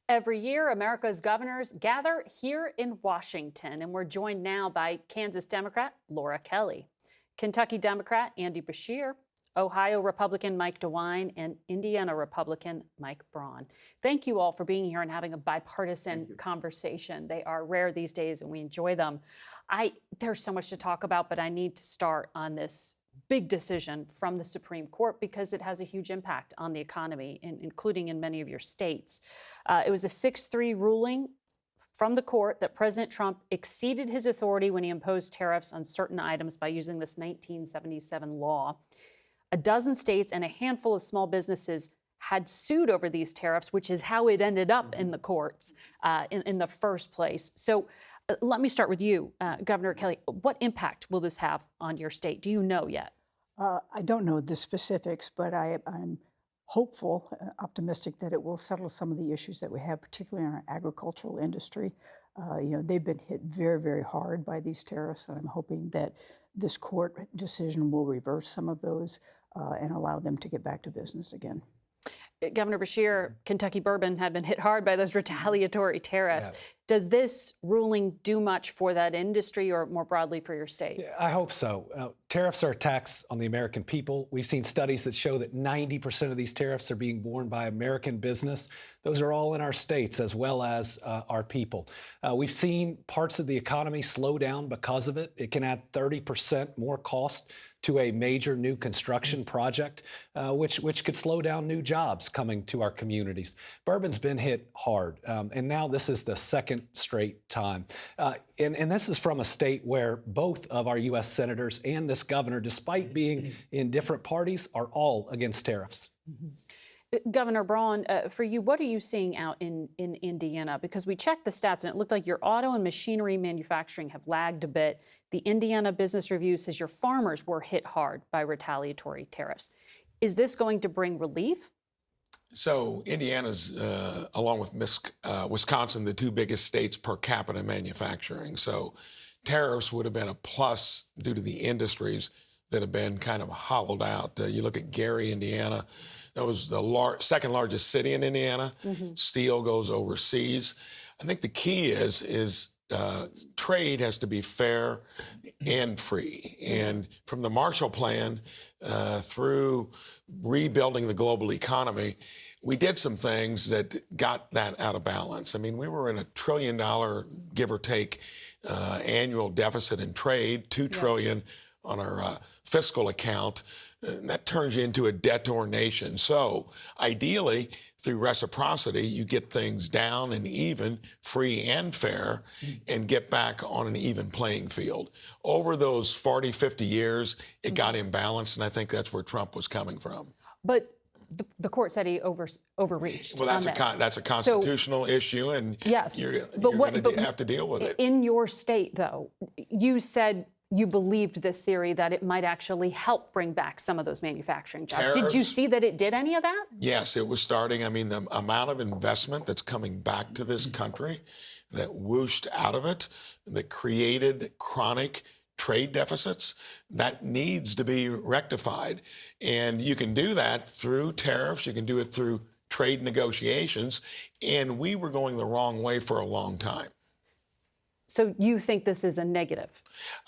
Every year, America's governors gather here in Washington, and we're joined now by Kansas Democrat Laura Kelly, Kentucky Democrat Andy Beshear, Ohio Republican Mike DeWine, and Indiana Republican Mike Braun. Thank you all for being here and having a bipartisan conversation. They are rare these days, and we enjoy them. There's so much to talk about, but I need to start on this big decision from the Supreme Court because it has a huge impact on the economy, including in many of your states. It was a 6-3 ruling from the court that President Trump exceeded his authority when he imposed tariffs on certain items by using this 1977 law. A dozen states and a handful of small businesses had sued over these tariffs, which is how it ended up in the courts in the first place. So let me start with you, Governor Kelly. What impact will this have on your state? Do you know yet? I don't know the specifics, but I'm hopeful, optimistic that it will settle some of the issues that we have, particularly in our agricultural industry. They've been hit very, very hard by these tariffs, and I'm hoping that this court decision will reverse some of those and allow them to get back to business again. Governor Beshear, Kentucky bourbon had been hit hard by those retaliatory tariffs. Yeah. Does this ruling do much for that industry or more broadly for your state? Yeah, I hope so. Tariffs are a tax on the American people. We've seen studies that show that 90% of these tariffs are being borne by American business. Those are all in our states as well as our people. We've seen parts of the economy slow down because of it. It can add 30% more cost to a major new construction project, which could slow down new jobs coming to our communities. Bourbon's been hit hard, and now this is the second straight time. And this is from a state where both of our U.S. senators and this governor, despite being in different parties, are all against tariffs. Governor Braun, for you, what are you seeing out in Indiana? Because we checked the stats and it looked like your auto and machinery manufacturing have lagged a bit. The Indiana Business Review says your farmers were hit hard by retaliatory tariffs. Is this going to bring relief? So Indiana's, along with Wisconsin, the two biggest states per capita manufacturing. So tariffs would have been a plus due to the industries that have been kind of hollowed out. You look at Gary, Indiana. That was the second largest city in Indiana. Steel goes overseas. I think the key is trade has to be fair and free. And from the Marshall Plan through rebuilding the global economy, we did some things that got that out of balance. I mean, we were in $1 trillion, give or take, annual deficit in trade, $2 trillion on our fiscal account. And that turns you into a debtor nation. So ideally, through reciprocity, you get things down and even, free and fair, and get back on an even playing field. Over those 40, 50 years, it got imbalanced, and I think that's where Trump was coming from. But the court said he overreached. Well, that's a constitutional issue, and yes, you're going to have to deal with it. In your state, though, you said you believed this theory that it might actually help bring back some of those manufacturing jobs. Tariffs, did you see that it did any of that? Yes, it was starting. I mean, the amount of investment that's coming back to this country that whooshed out of it, that created chronic trade deficits, that needs to be rectified. And you can do that through tariffs. You can do it through trade negotiations. And we were going the wrong way for a long time. So you think this is a negative?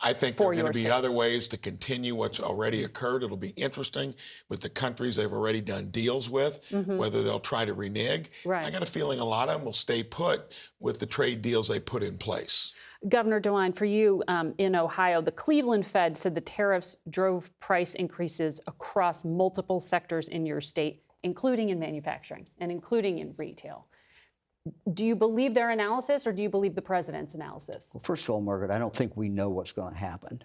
I think there are going to be other ways to continue what's already occurred. It'll be interesting with the countries they've already done deals with, whether they'll try to renege. Right. I got a feeling a lot of them will stay put with the trade deals they put in place. Governor DeWine, for you in Ohio, the Cleveland Fed said the tariffs drove price increases across multiple sectors in your state, including in manufacturing and including in retail. Do you believe their analysis or do you believe the president's analysis? Well, first of all, Margaret, I don't think we know what's going to happen.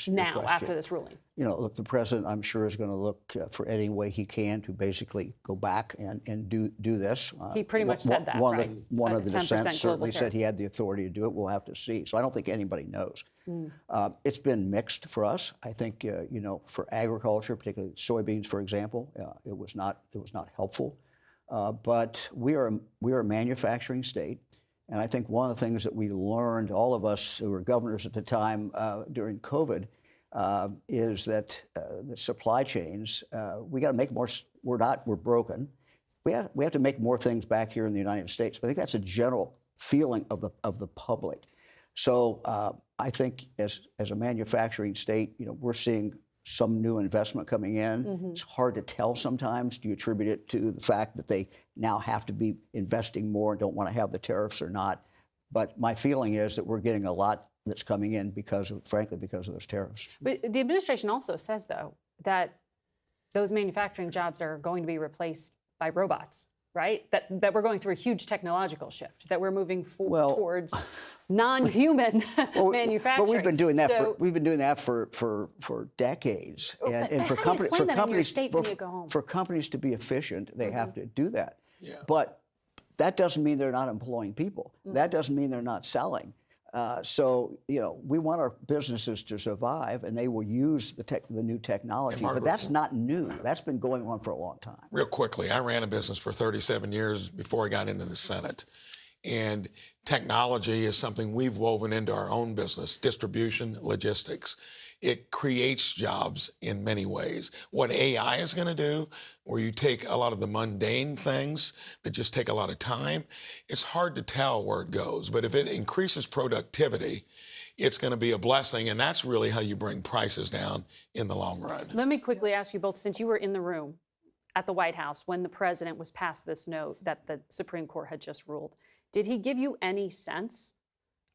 Now, after this ruling. You know, look, the president, I'm sure, is going to look for any way he can to basically go back and do this. He pretty much said that, one right? One of the dissents certainly said he had the authority to do it. We'll have to see. So I don't think anybody knows. It's been mixed for us. I think, for agriculture, particularly soybeans, for example, it was not helpful. But we are a manufacturing state, and I think one of the things that we learned, all of us who were governors at the time during COVID, is that the supply chains, we got to make more. We're broken, we have to make more things back here in the United States. But I think that's a general feeling of the public. So I think as a manufacturing state, we're seeing some new investment coming in. It's hard to tell sometimes. Do you attribute it to the fact that they now have to be investing more and don't want to have the tariffs or not? But my feeling is that we're getting a lot that's coming in frankly, because of those tariffs. But the administration also says, though, that those manufacturing jobs are going to be replaced by robots, right? That we're going through a huge technological shift, that we're moving towards non-human manufacturing. But we've been doing that for decades. And for companies to be efficient, they have to do that. Yeah. But that doesn't mean they're not employing people. That doesn't mean they're not selling. So we want our businesses to survive, and they will use the new technology. But that's not new. That's been going on for a long time. Real quickly, I ran a business for 37 years before I got into the Senate. And technology is something we've woven into our own business, distribution, logistics. It creates jobs in many ways. What AI is going to do, where you take a lot of the mundane things that just take a lot of time, it's hard to tell where it goes. But if it increases productivity, it's going to be a blessing. And that's really how you bring prices down in the long run. Let me quickly ask you both, since you were in the room at the White House when the president was passed this note that the Supreme Court had just ruled, did he give you any sense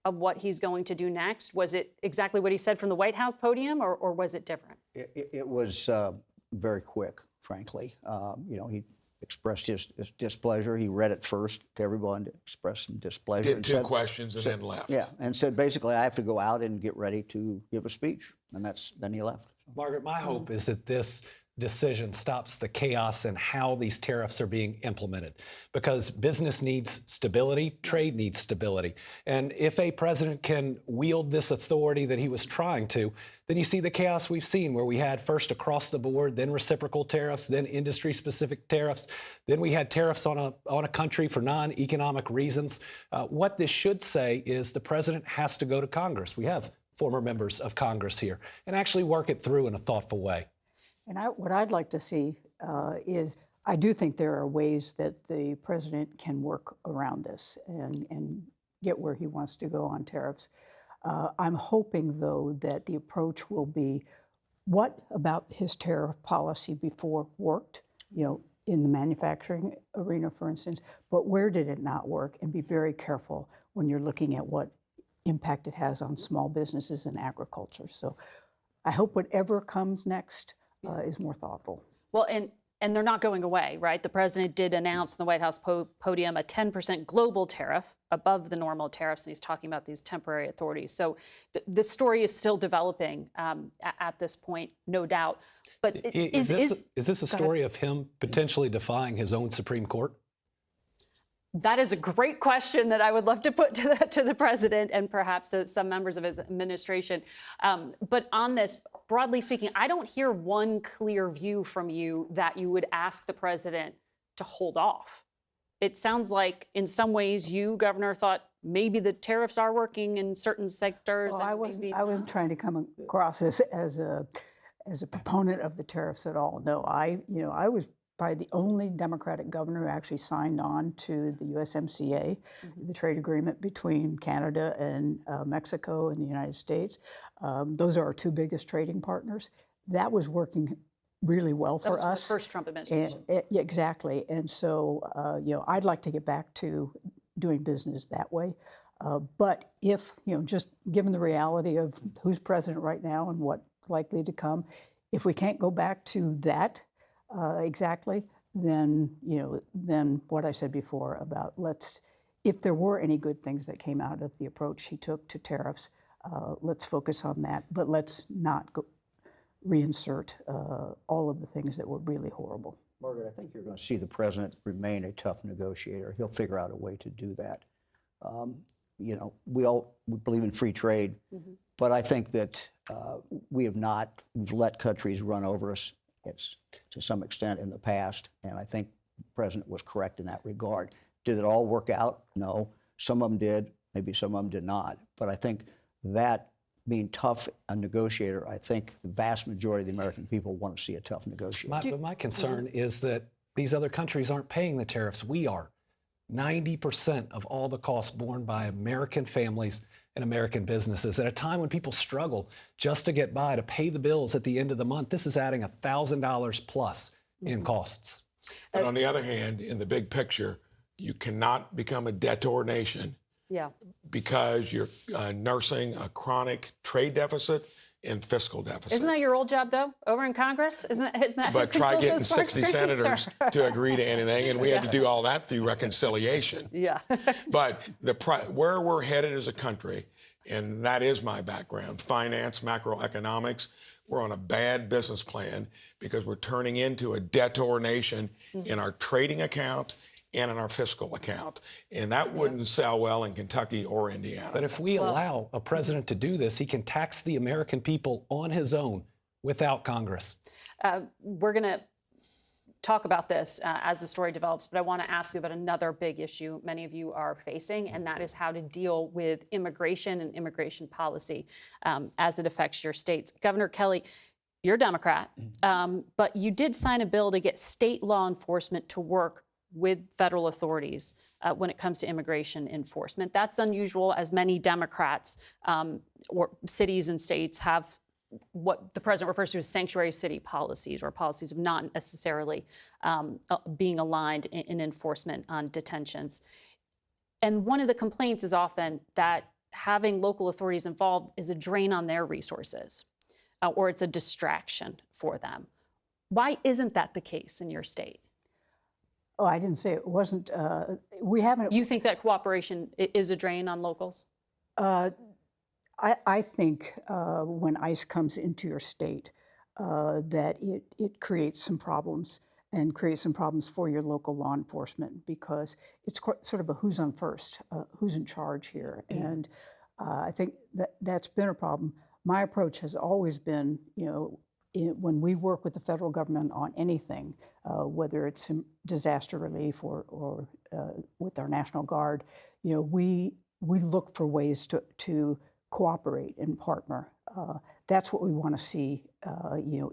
of what he's going to do next? Was it exactly what he said from the White House podium, or was it different? It was very quick, frankly. He expressed his displeasure. He read it first to everyone to express some displeasure. Did two questions and then left. Yeah, and said basically, I have to go out and get ready to give a speech. And then he left. Margaret, my hope is that this decision stops the chaos in how these tariffs are being implemented, because business needs stability, trade needs stability. And if a president can wield this authority that he was trying to, then you see the chaos we've seen, where we had first across the board, then reciprocal tariffs, then industry-specific tariffs, then we had tariffs on a country for non-economic reasons. What this should say is the president has to go to Congress. We have former members of Congress here, and actually work it through in a thoughtful way. And what I'd like to see is, I do think there are ways that the president can work around this and get where he wants to go on tariffs. I'm hoping, though, that the approach will be, what about his tariff policy before worked, in the manufacturing arena, for instance, but where did it not work? And be very careful when you're looking at what impact it has on small businesses and agriculture. So I hope whatever comes next is more thoughtful. Well, and they're not going away, right? The president did announce on the White House podium a 10% global tariff above the normal tariffs, and he's talking about these temporary authorities. So the story is still developing at this point, no doubt. But is this a story of him potentially defying his own Supreme Court? That is a great question that I would love to put to the president and perhaps some members of his administration. But on this, broadly speaking, I don't hear one clear view from you that you would ask the president to hold off. It sounds like in some ways you, Governor, thought maybe the tariffs are working in certain sectors. Well, I wasn't trying to come across as a proponent of the tariffs at all. No, I was probably the only Democratic governor who actually signed on to the USMCA, the trade agreement between Canada and Mexico and the United States. Those are our two biggest trading partners. That was working really well for us. That was the first Trump administration. Yeah, exactly. And so, I'd like to get back to doing business that way. But if, just given the reality of who's president right now and what's likely to come, if we can't go back to that, exactly, then what I said before about if there were any good things that came out of the approach he took to tariffs, let's focus on that, but let's not reinsert all of the things that were really horrible. Margaret, I think you're going to see the president remain a tough negotiator. He'll figure out a way to do that. We believe in free trade, but I think that we've let countries run over us. To some extent in the past, and I think the president was correct in that regard. Did it all work out? No. Some of them did, maybe some of them did not. But I think that being tough a negotiator, I think the vast majority of the American people want to see a tough negotiator. But my concern is that these other countries aren't paying the tariffs. We are. 90% of all the costs borne by American families and American businesses at a time when people struggle just to get by, to pay the bills at the end of the month. This is adding $1,000 plus in costs. But on the other hand, in the big picture, you cannot become a debtor nation because you're nursing a chronic trade deficit and fiscal deficit. Isn't that your old job, though, over in Congress? Isn't that But try controls getting those 60 purse strings? senators to agree to anything, and we had to do all that through reconciliation. Yeah. But where we're headed as a country, and that is my background, finance, macroeconomics, we're on a bad business plan because we're turning into a debtor nation in our trading account and in our fiscal account. And that wouldn't sell well in Kentucky or Indiana. But if we allow a president to do this, he can tax the American people on his own without Congress. We're going to talk about this as the story develops, but I want to ask you about another big issue many of you are facing, and that is how to deal with immigration and immigration policy as it affects your states. Governor Kelly, you're a Democrat, but you did sign a bill to get state law enforcement to work with federal authorities when it comes to immigration enforcement. That's unusual, as many Democrats or cities and states have what the president refers to as sanctuary city policies, or policies of not necessarily being aligned in enforcement on detentions. And one of the complaints is often that having local authorities involved is a drain on their resources, or it's a distraction for them. Why isn't that the case in your state? Oh, I didn't say it wasn't. We haven't. You think that cooperation is a drain on locals? I think when ICE comes into your state, that it creates some problems, and creates some problems for your local law enforcement, because it's sort of a who's on first, who's in charge here. And I think that's been a problem. My approach has always been, when we work with the federal government on anything, whether it's disaster relief or with our National Guard, we look for ways to cooperate and partner. That's what we want to see,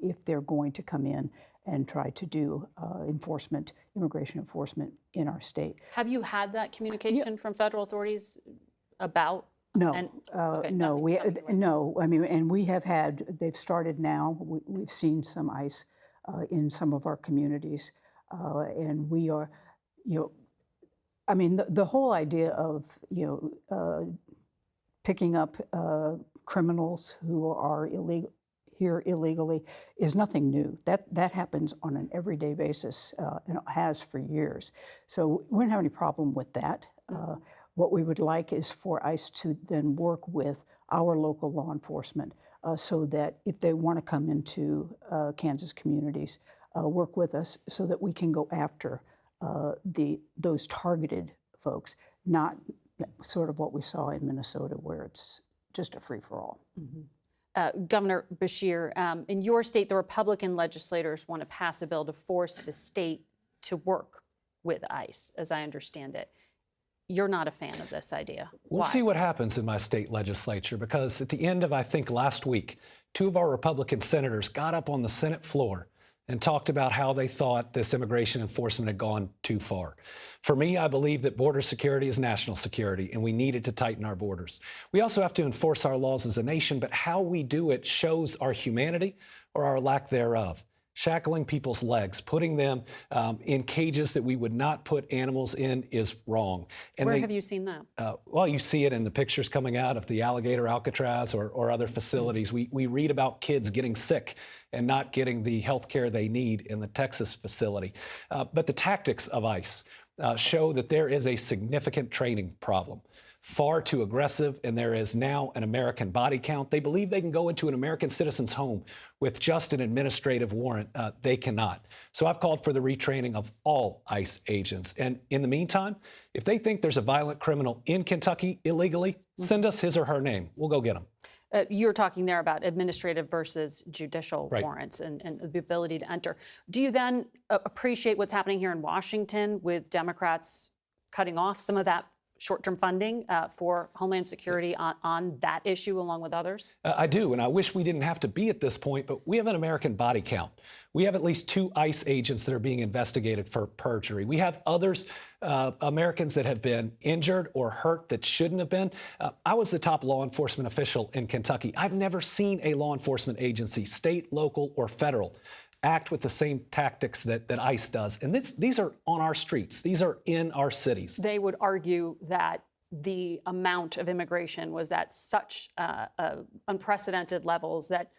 if they're going to come in and try to do immigration enforcement in our state. Have you had that communication from federal authorities about? No, Okay, no. I mean, and we have had. They've started now. We've seen some ICE in some of our communities, and we are, I mean, the whole idea of picking up criminals who are here illegally is nothing new. That happens on an everyday basis, and it has for years. So we don't have any problem with that. What we would like is for ICE to then work with our local law enforcement so that if they want to come into Kansas communities, work with us so that we can go after those targeted folks, not sort of what we saw in Minnesota, where it's just a free-for-all. Governor Beshear, in your state, the Republican legislators want to pass a bill to force the state to work with ICE, as I understand it. You're not a fan of this idea. We'll see what happens in my state legislature, because at the end of, I think, last week, 2 of our Republican senators got up on the Senate floor and talked about how they thought this immigration enforcement had gone too far. For me, I believe that border security is national security, and we needed to tighten our borders. We also have to enforce our laws as a nation, but how we do it shows our humanity or our lack thereof. Shackling people's legs, putting them in cages that we would not put animals in is wrong. And Where have you seen that? Well, you see it in the pictures coming out of the Alligator Alcatraz or other facilities. We read about kids getting sick and not getting the health care they need in the Texas facility. But the tactics of ICE show that there is a significant training problem. Far too aggressive, and there is now an American body count. They believe they can go into an American citizen's home with just an administrative warrant. They cannot. So I've called for the retraining of all ICE agents. And in the meantime, if they think there's a violent criminal in Kentucky illegally, send us his or her name. We'll go get him. You're talking there about administrative versus judicial warrants and the ability to enter. Do you then appreciate what's happening here in Washington with Democrats cutting off some of that short-term funding for Homeland Security on that issue along with others? I do, and I wish we didn't have to be at this point, but we have an American body count. We have at least 2 ICE agents that are being investigated for perjury. We have others, Americans that have been injured or hurt that shouldn't have been. I was the top law enforcement official in Kentucky. I've never seen a law enforcement agency, state, local, or federal, act with the same tactics that ICE does. And these are on our streets. These are in our cities. They would argue that the amount of immigration was at such unprecedented levels that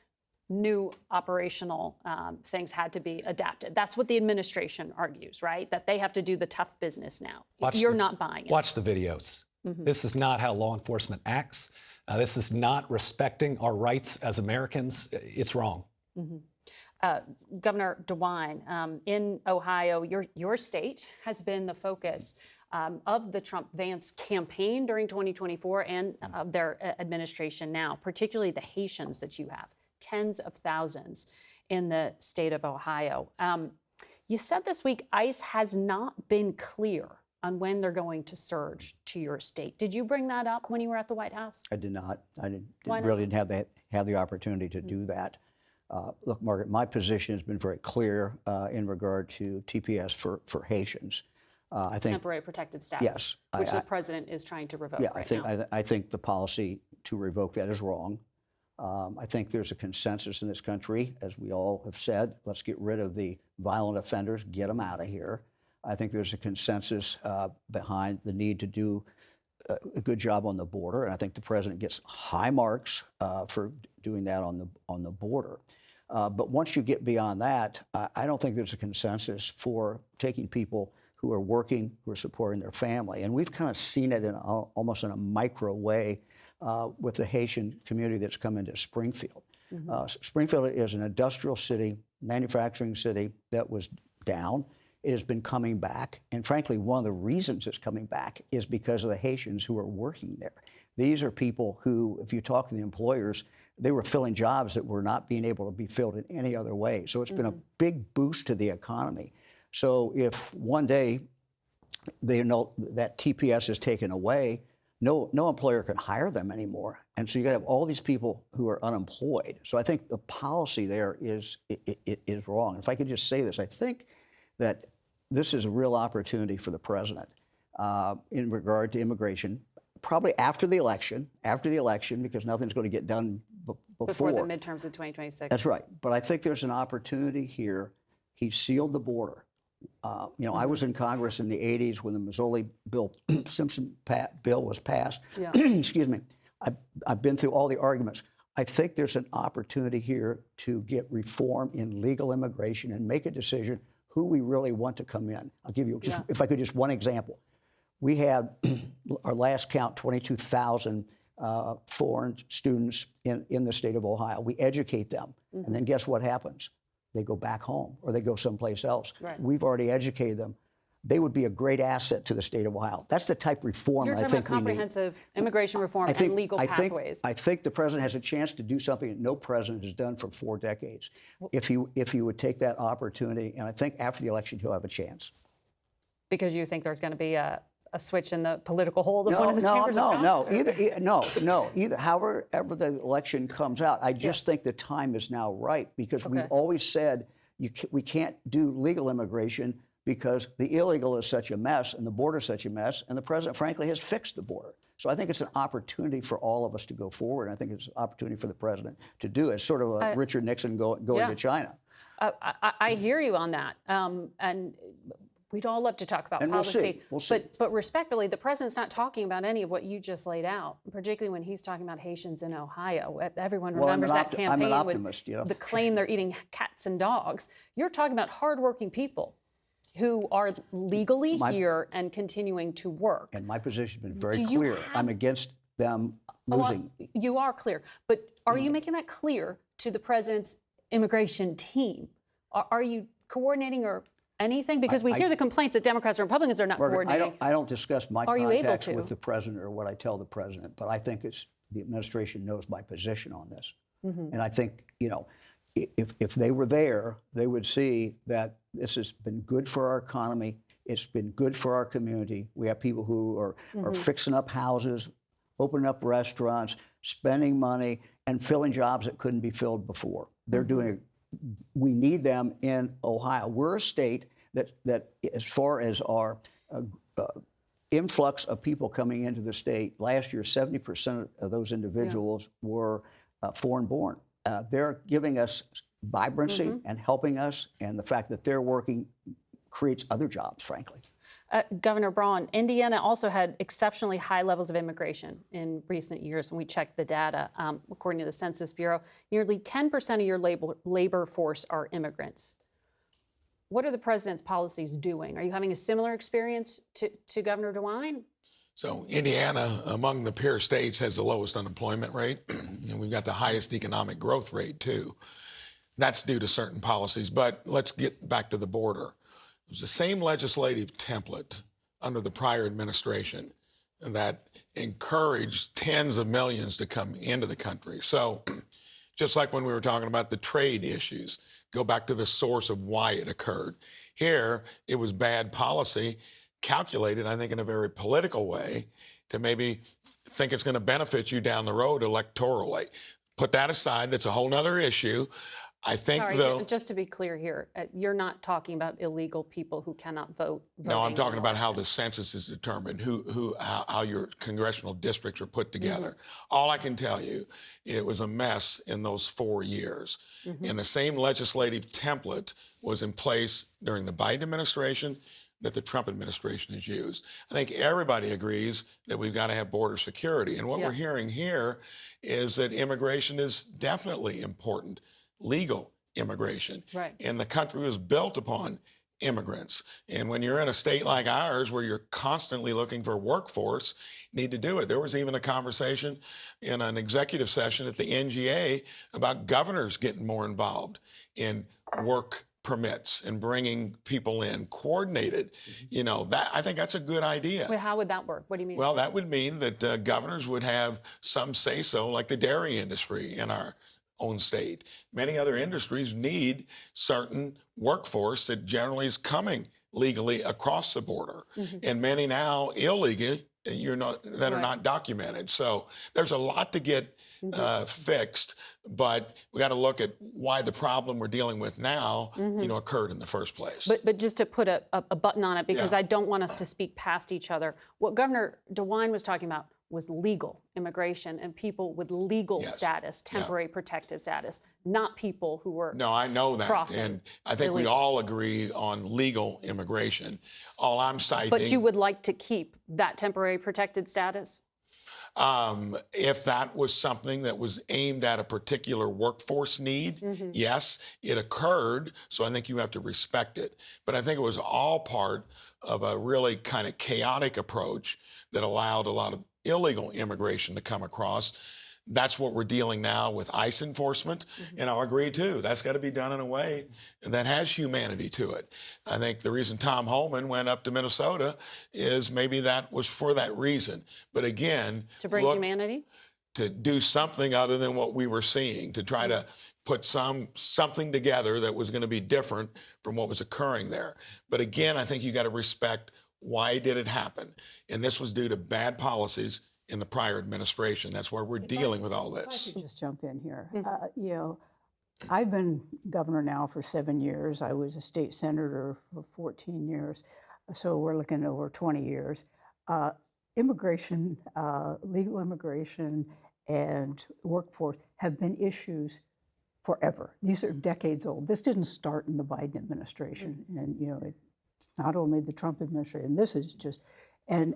new operational things had to be adapted. That's what the administration argues, right? That they have to do the tough business now. You're not buying it. Watch the videos. This is not how law enforcement acts. This is not respecting our rights as Americans. It's wrong. Governor DeWine, in Ohio, your state has been the focus of the Trump-Vance campaign during 2024 and of their administration now, particularly the Haitians that you have, tens of thousands in the state of Ohio. You said this week ICE has not been clear on when they're going to surge to your state. Did you bring that up when you were at the White House? I did not. I didn't have the opportunity to do that. Look, Margaret, my position has been very clear in regard to TPS for Haitians. I think temporary protected status, yes, which the president is trying to revoke now. I think the policy to revoke that is wrong. I think there's a consensus in this country, as we all have said, let's get rid of the violent offenders, get them out of here. I think there's a consensus behind the need to do a good job on the border, and I think the president gets high marks for doing that on the border. But once you get beyond that, I don't think there's a consensus for taking people who are working, who are supporting their family. And we've kind of seen it in almost in a micro way with the Haitian community that's come into Springfield. Springfield is an industrial city, manufacturing city that was down. It has been coming back. And frankly, one of the reasons it's coming back is because of the Haitians who are working there. These are people who, if you talk to the employers, they were filling jobs that were not being able to be filled in any other way. So it's been a big boost to the economy. So if one day they know that TPS is taken away, no employer can hire them anymore. And so you got to have all these people who are unemployed. So I think the policy there is wrong. If I could just say this, I think that this is a real opportunity for the president in regard to immigration, probably after the election, because nothing's going to get done before the midterms of 2026. That's right. But I think there's an opportunity here. He sealed the border. I was in Congress in the 80s when the Mazzoli bill, Simpson bill was passed. Yeah. Excuse me. I've been through all the arguments. I think there's an opportunity here to get reform in legal immigration and make a decision who we really want to come in. I'll give you, if I could, just one example. We had, our last count, 22,000 foreign students in the state of Ohio. We educate them, and then guess what happens? They go back home or they go someplace else. Right. We've already educated them. They would be a great asset to the state of Ohio. That's the type of reform I think we need. You're talking about comprehensive immigration reform and legal pathways. I think the president has a chance to do something that no president has done for 4 decades. If he would take that opportunity, and I think after the election he'll have a chance. Because you think there's going to be a switch in the political hold of one of the chambers of Congress? Either however the election comes out, I just think the time is now right, because we've always said we can't do legal immigration because the illegal is such a mess and the border is such a mess, and the president, frankly, has fixed the border. So I think it's an opportunity for all of us to go forward. And I think it's an opportunity for the president to do it, sort of a Richard Nixon going to China. I hear you on that. And we'd all love to talk about policy. We'll see. But respectfully, the president's not talking about any of what you just laid out, particularly when he's talking about Haitians in Ohio. Everyone remembers that campaign with the claim they're eating cats and dogs. You're talking about hardworking people who are legally here and continuing to work. And my position has been very clear. I'm against them losing. You are clear. But are you making that clear to the president's immigration team? Are you coordinating or anything? Because we hear the complaints that Democrats and Republicans are not coordinating. I don't discuss my contacts with the president or what I tell the president, but I think the administration knows my position on this. And I think, if they were there, they would see that this has been good for our economy. It's been good for our community. We have people who are fixing up houses, opening up restaurants, spending money, and filling jobs that couldn't be filled before. They're doing. We need them in Ohio. We're a state that as far as our influx of people coming into the state, last year 70% of those individuals were foreign-born. They're giving us vibrancy and helping us, and the fact that they're working creates other jobs, frankly. Governor Braun, Indiana also had exceptionally high levels of immigration in recent years when we checked the data. According to the Census Bureau, nearly 10% of your labor force are immigrants. What are the president's policies doing? Are you having a similar experience to Governor DeWine? So Indiana, among the peer states, has the lowest unemployment rate, and we've got the highest economic growth rate, too. That's due to certain policies, but let's get back to the border. It was the same legislative template under the prior administration that encouraged tens of millions to come into the country. So just like when we were talking about the trade issues, go back to the source of why it occurred. Here, it was bad policy, calculated, I think, in a very political way to maybe think it's going to benefit you down the road electorally. Put that aside, that's a whole other issue. I think, Sorry, just to be clear here, you're not talking about illegal people who cannot vote. No, I'm talking about how the census is determined, how your congressional districts are put together. All I can tell you, it was a mess in those 4 years. And the same legislative template was in place during the Biden administration that the Trump administration has used. I think everybody agrees that we've got to have border security. And what we're hearing here is that immigration is definitely important. Legal immigration. Right. And the country was built upon immigrants. And when you're in a state like ours where you're constantly looking for a workforce, you need to do it. There was even a conversation in an executive session at the NGA about governors getting more involved in work permits and bringing people in, coordinated. You know, that I think that's a good idea. Wait, how would that work? What do you mean? Well, that would mean that governors would have some say-so, like the dairy industry in our own state. Many other industries need certain workforce that generally is coming legally across the border, and many now illegally that are not documented. So there's a lot to get fixed, but we got to look at why the problem we're dealing with now, occurred in the first place. But just to put a button on it, because I don't want us to speak past each other, what Governor DeWine was talking about was legal immigration and people with legal status, temporary protected status, not people who were No, I know that. crossing And I think we all agree on legal immigration. All I'm citing... But you would like to keep that temporary protected status? If that was something that was aimed at a particular workforce need, yes, it occurred. So I think you have to respect it. But I think it was all part of a really kind of chaotic approach that allowed a lot of illegal immigration to come across. That's what we're dealing now with ICE enforcement. And I'll agree, too. That's got to be done in a way that has humanity to it. I think the reason Tom Homan went up to Minnesota is maybe that was for that reason. But again, to bring humanity? To do something other than what we were seeing, to try to put something together that was going to be different from what was occurring there. But again, I think you got to respect why did it happen. And this was due to bad policies in the prior administration. That's why we're dealing with all this. If I could just jump in here. You know, I've been governor now for 7 years. I was a state senator for 14 years. So we're looking at over 20 years. Immigration, legal immigration, and workforce have been issues forever. These are decades old. This didn't start in the Biden administration. And, you know, it's not only the Trump administration. This is just, and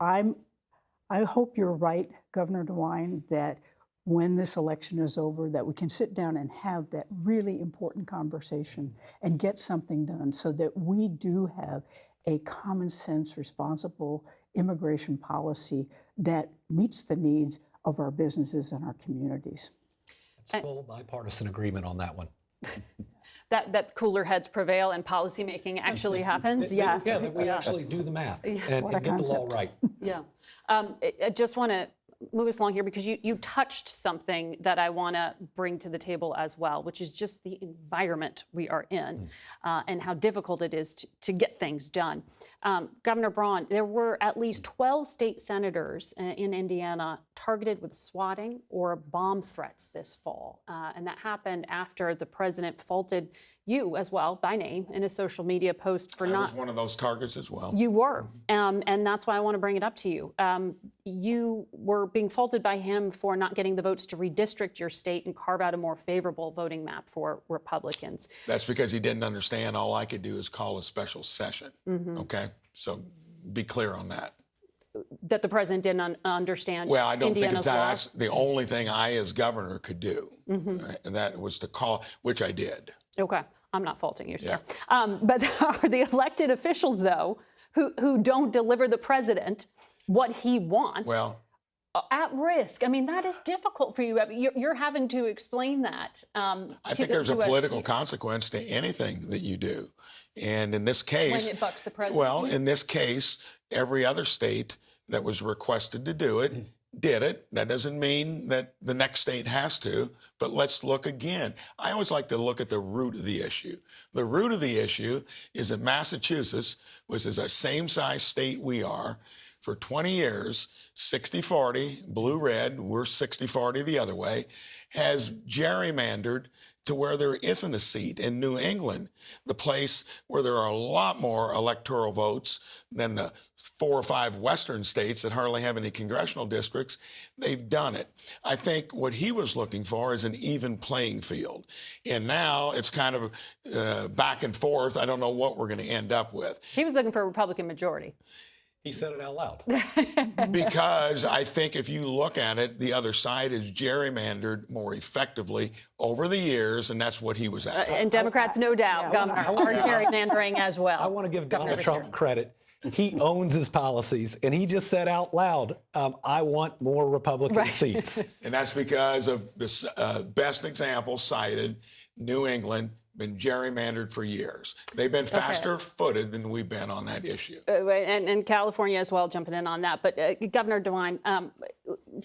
I hope you're right, Governor DeWine, that when this election is over, that we can sit down and have that really important conversation and get something done so that we do have a common sense, responsible immigration policy that meets the needs of our businesses and our communities. It's full bipartisan agreement on that one. That cooler heads prevail and policymaking actually happens? Yes. Yeah, that we actually do the math and get the law right. Yeah. I just want to move us along here because you touched something that I want to bring to the table as well, which is just the environment we are in and how difficult it is to get things done. Governor Braun, there were at least 12 state senators in Indiana targeted with swatting or bomb threats this fall. And that happened after the president faulted you as well by name in a social media post for I not. was one of those targets as well. You were, and that's why I want to bring it up to you. You were being faulted by him for not getting the votes to redistrict your state and carve out a more favorable voting map for Republicans. That's because he didn't understand all I could do is call a special session. Okay, so be clear on that. That the president didn't understand. Well, I don't Indiana's think law. that's the only thing I, as governor, could do, and that was to call, which I did. Okay, I'm not faulting you, sir. Yeah. But are the elected officials, though, who don't deliver the president what he wants, Well, at risk? I mean, that is difficult for you. I mean, you're having to explain that. I think there's a political consequence to anything that you do, and in this case, when it bucks the president. well, in this case, every other state that was requested to do it did it. That doesn't mean that the next state has to, but let's look again. I always like to look at the root of the issue. The root of the issue is that Massachusetts, which is a same-size state we are, for 20 years, 60-40, blue-red, we're 60-40 the other way, has gerrymandered to where there isn't a seat in New England, the place where there are a lot more electoral votes than the 4 or 5 western states that hardly have any congressional districts. They've done it. I think what he was looking for is an even playing field. And now it's kind of back and forth. I don't know what we're going to end up with. He was looking for a Republican majority. He said it out loud. Because I think if you look at it, the other side is gerrymandered more effectively over the years, and that's what he was after. And Democrats, no doubt, Governor, are gerrymandering as well. I want to give Governor Donald Trump Beshear. credit. He owns his policies, and he just said out loud, I want more Republican seats. And that's because of the best example cited, New England, been gerrymandered for years. They've been faster-footed than we've been on that issue. And California as well, jumping in on that. But Governor DeWine,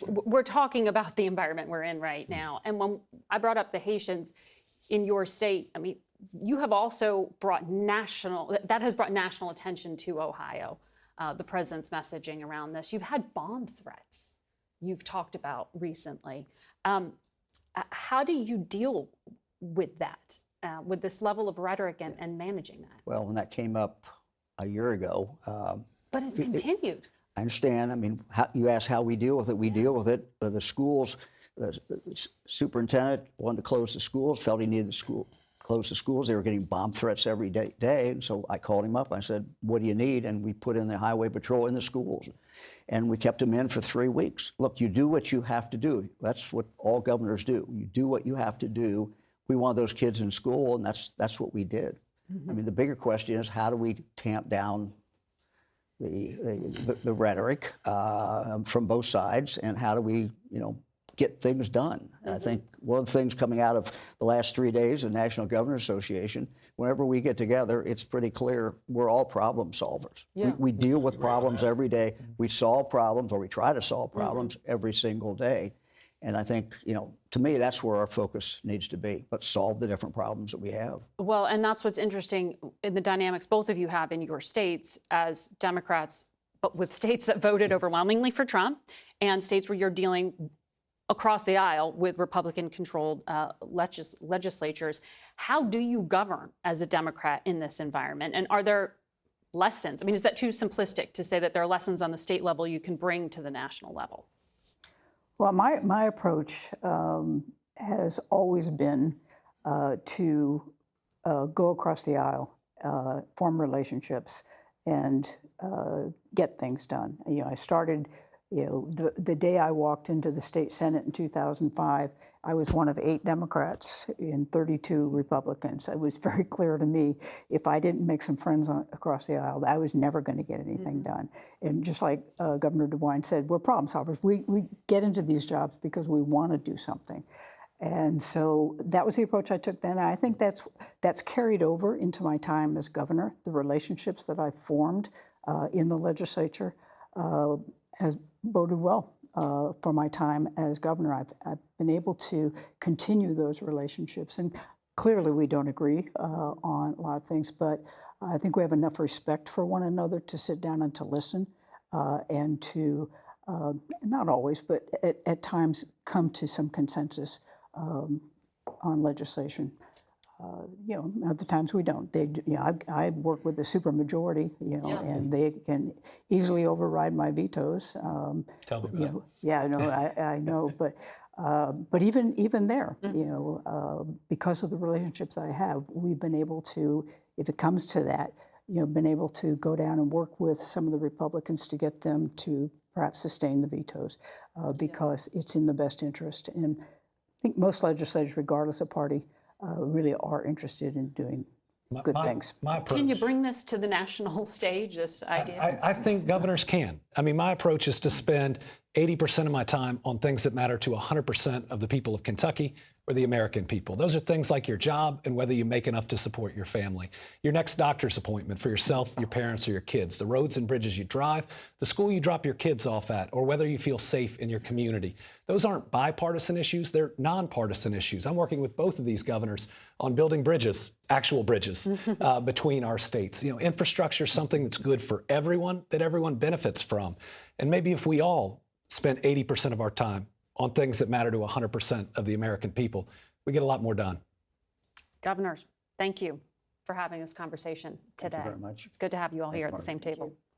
we're talking about the environment we're in right now. And when I brought up the Haitians in your state, I mean, you have also brought that has brought national attention to Ohio, the president's messaging around this. You've had bomb threats you've talked about recently. How do you deal with that? With this level of rhetoric and managing that? Well, when that came up a year ago. But it's continued. I understand. I mean, you asked how we deal with it. We deal with it. The schools, the superintendent wanted to close the schools, felt he needed to close the schools. They were getting bomb threats every day. And so I called him up. I said, what do you need? And we put in the highway patrol in the schools. And we kept them in for 3 weeks. Look, you do what you have to do. That's what all governors do. You do what you have to do. We wanted those kids in school, and that's what we did. I mean, the bigger question is how do we tamp down the rhetoric from both sides, and how do we, get things done? And I think one of the things coming out of the last 3 days of the National Governors Association, whenever we get together, it's pretty clear we're all problem solvers. Yeah. We deal with problems every day. We solve problems, or we try to solve problems every single day. And I think, to me, that's where our focus needs to be. Let's solve the different problems that we have. Well, and that's what's interesting in the dynamics both of you have in your states as Democrats, but with states that voted overwhelmingly for Trump and states where you're dealing across the aisle with Republican-controlled legislatures. How do you govern as a Democrat in this environment? And are there lessons? I mean, is that too simplistic to say that there are lessons on the state level you can bring to the national level? Well, my approach has always been to go across the aisle, form relationships, and get things done. I started, the day I walked into the state Senate in 2005, I was one of 8 Democrats and 32 Republicans. It was very clear to me, if I didn't make some friends across the aisle, I was never going to get anything done. And just like Governor DeWine said, we're problem solvers. We get into these jobs because we want to do something. And so that was the approach I took then. And I think that's carried over into my time as governor. The relationships that I formed in the legislature has boded well for my time as governor. I've been able to continue those relationships. And clearly we don't agree on a lot of things, but I think we have enough respect for one another to sit down and to listen and to, not always, but at times come to some consensus on legislation. Other times we don't. I work with the supermajority, and they can easily override my vetoes. Tell me about it. Yeah, no, I know, but even there, because of the relationships I have, we've been able to, if it comes to that, been able to go down and work with some of the Republicans to get them to perhaps sustain the vetoes because it's in the best interest. And I think most legislators, regardless of party, really are interested in doing good things. My approach, Can you bring this to the national stage, this idea? I think governors can. I mean, my approach is to spend 80% of my time on things that matter to 100% of the people of Kentucky or the American people. Those are things like your job and whether you make enough to support your family, your next doctor's appointment for yourself, your parents, or your kids, the roads and bridges you drive, the school you drop your kids off at, or whether you feel safe in your community. Those aren't bipartisan issues, they're nonpartisan issues. I'm working with both of these governors on building bridges, actual bridges, between our states. Infrastructure is something that's good for everyone, that everyone benefits from. And maybe if we all spent 80% of our time on things that matter to 100% of the American people, we get a lot more done. Governors, thank you for having this conversation today. Thank you very much. It's good to have you all Thank here you, at the same table.